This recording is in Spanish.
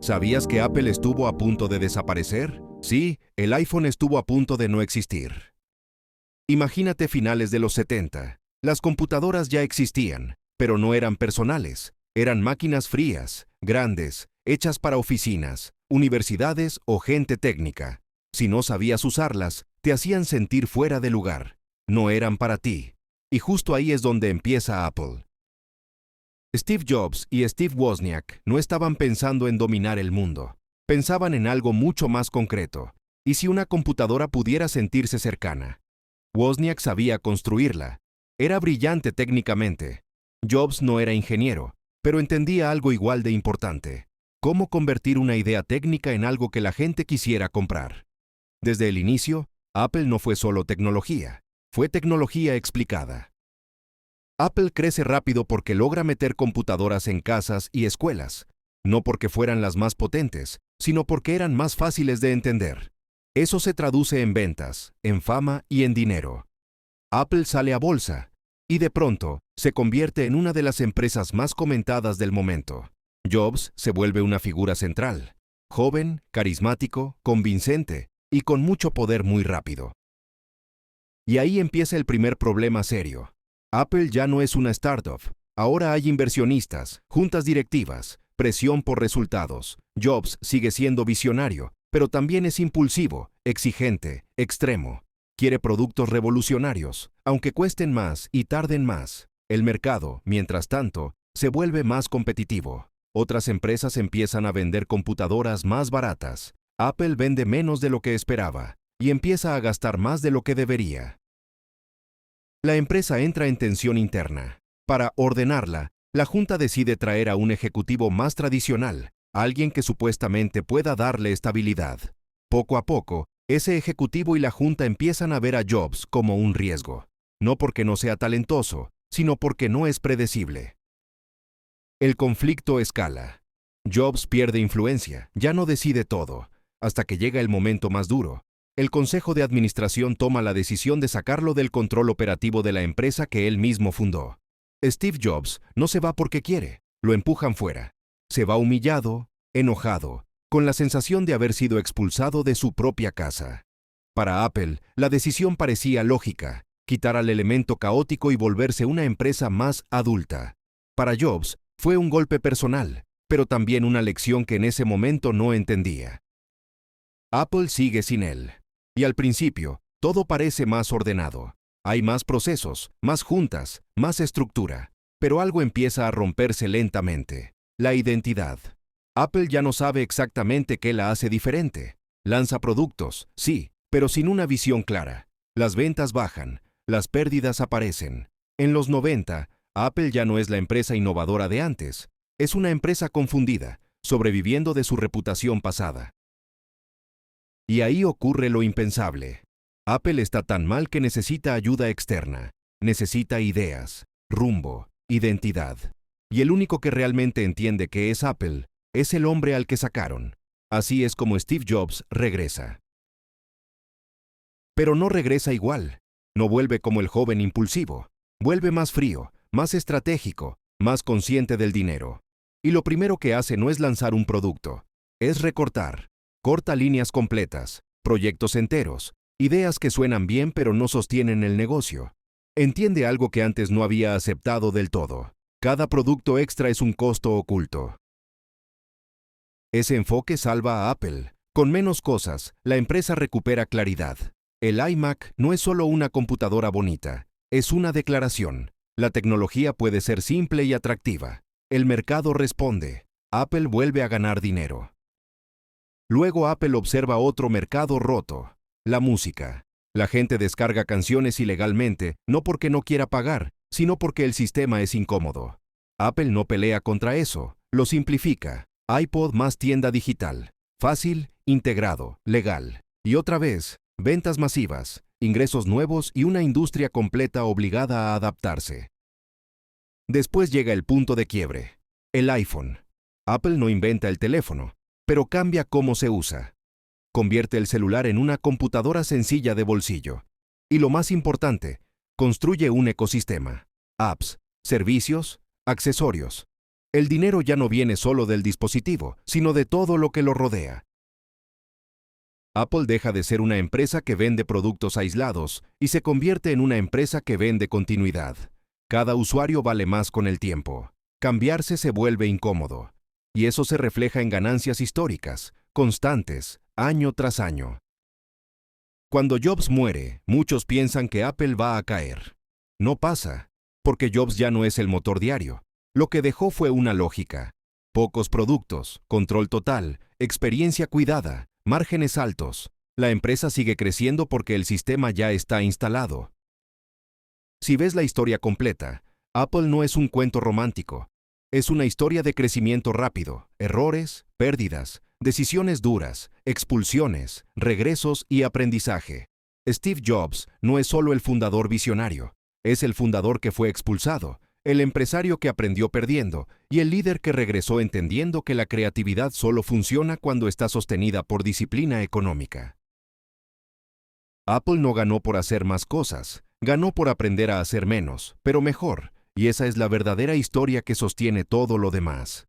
¿Sabías que Apple estuvo a punto de desaparecer? Sí, el iPhone estuvo a punto de no existir. Imagínate finales de los 70. Las computadoras ya existían, pero no eran personales. Eran máquinas frías, grandes, hechas para oficinas, universidades o gente técnica. Si no sabías usarlas, te hacían sentir fuera de lugar. No eran para ti. Y justo ahí es donde empieza Apple. Steve Jobs y Steve Wozniak no estaban pensando en dominar el mundo. Pensaban en algo mucho más concreto. ¿Y si una computadora pudiera sentirse cercana? Wozniak sabía construirla. Era brillante técnicamente. Jobs no era ingeniero, pero entendía algo igual de importante: cómo convertir una idea técnica en algo que la gente quisiera comprar. Desde el inicio, Apple no fue solo tecnología, fue tecnología explicada. Apple crece rápido porque logra meter computadoras en casas y escuelas, no porque fueran las más potentes, sino porque eran más fáciles de entender. Eso se traduce en ventas, en fama y en dinero. Apple sale a bolsa, y de pronto se convierte en una de las empresas más comentadas del momento. Jobs se vuelve una figura central, joven, carismático, convincente y con mucho poder muy rápido. Y ahí empieza el primer problema serio. Apple ya no es una startup. Ahora hay inversionistas, juntas directivas, presión por resultados. Jobs sigue siendo visionario, pero también es impulsivo, exigente, extremo. Quiere productos revolucionarios, aunque cuesten más y tarden más. El mercado, mientras tanto, se vuelve más competitivo. Otras empresas empiezan a vender computadoras más baratas. Apple vende menos de lo que esperaba y empieza a gastar más de lo que debería. La empresa entra en tensión interna. Para ordenarla, la junta decide traer a un ejecutivo más tradicional, alguien que supuestamente pueda darle estabilidad. Poco a poco, ese ejecutivo y la junta empiezan a ver a Jobs como un riesgo. No porque no sea talentoso, sino porque no es predecible. El conflicto escala. Jobs pierde influencia, ya no decide todo, hasta que llega el momento más duro. El consejo de administración toma la decisión de sacarlo del control operativo de la empresa que él mismo fundó. Steve Jobs no se va porque quiere, lo empujan fuera. Se va humillado, enojado, con la sensación de haber sido expulsado de su propia casa. Para Apple, la decisión parecía lógica: quitar al elemento caótico y volverse una empresa más adulta. Para Jobs, fue un golpe personal, pero también una lección que en ese momento no entendía. Apple sigue sin él. Y al principio, todo parece más ordenado. Hay más procesos, más juntas, más estructura. Pero algo empieza a romperse lentamente: la identidad. Apple ya no sabe exactamente qué la hace diferente. Lanza productos, sí, pero sin una visión clara. Las ventas bajan, las pérdidas aparecen. En los 90, Apple ya no es la empresa innovadora de antes. Es una empresa confundida, sobreviviendo de su reputación pasada. Y ahí ocurre lo impensable. Apple está tan mal que necesita ayuda externa. Necesita ideas, rumbo, identidad. Y el único que realmente entiende qué es Apple es el hombre al que sacaron. Así es como Steve Jobs regresa. Pero no regresa igual. No vuelve como el joven impulsivo. Vuelve más frío, más estratégico, más consciente del dinero. Y lo primero que hace no es lanzar un producto, es recortar. Corta líneas completas, proyectos enteros, ideas que suenan bien pero no sostienen el negocio. Entiende algo que antes no había aceptado del todo: cada producto extra es un costo oculto. Ese enfoque salva a Apple. Con menos cosas, la empresa recupera claridad. El iMac no es solo una computadora bonita, es una declaración. La tecnología puede ser simple y atractiva. El mercado responde. Apple vuelve a ganar dinero. Luego Apple observa otro mercado roto: la música. La gente descarga canciones ilegalmente, no porque no quiera pagar, sino porque el sistema es incómodo. Apple no pelea contra eso, lo simplifica. iPod más tienda digital. Fácil, integrado, legal. Y otra vez, ventas masivas, ingresos nuevos y una industria completa obligada a adaptarse. Después llega el punto de quiebre: el iPhone. Apple no inventa el teléfono, pero cambia cómo se usa. Convierte el celular en una computadora sencilla de bolsillo. Y lo más importante, construye un ecosistema: apps, servicios, accesorios. El dinero ya no viene solo del dispositivo, sino de todo lo que lo rodea. Apple deja de ser una empresa que vende productos aislados y se convierte en una empresa que vende continuidad. Cada usuario vale más con el tiempo. Cambiarse se vuelve incómodo. Y eso se refleja en ganancias históricas, constantes, año tras año. Cuando Jobs muere, muchos piensan que Apple va a caer. No pasa, porque Jobs ya no es el motor diario. Lo que dejó fue una lógica. Pocos productos, control total, experiencia cuidada, márgenes altos. La empresa sigue creciendo porque el sistema ya está instalado. Si ves la historia completa, Apple no es un cuento romántico. Es una historia de crecimiento rápido, errores, pérdidas, decisiones duras, expulsiones, regresos y aprendizaje. Steve Jobs no es solo el fundador visionario, es el fundador que fue expulsado, el empresario que aprendió perdiendo y el líder que regresó entendiendo que la creatividad solo funciona cuando está sostenida por disciplina económica. Apple no ganó por hacer más cosas, ganó por aprender a hacer menos, pero mejor, y esa es la verdadera historia que sostiene todo lo demás.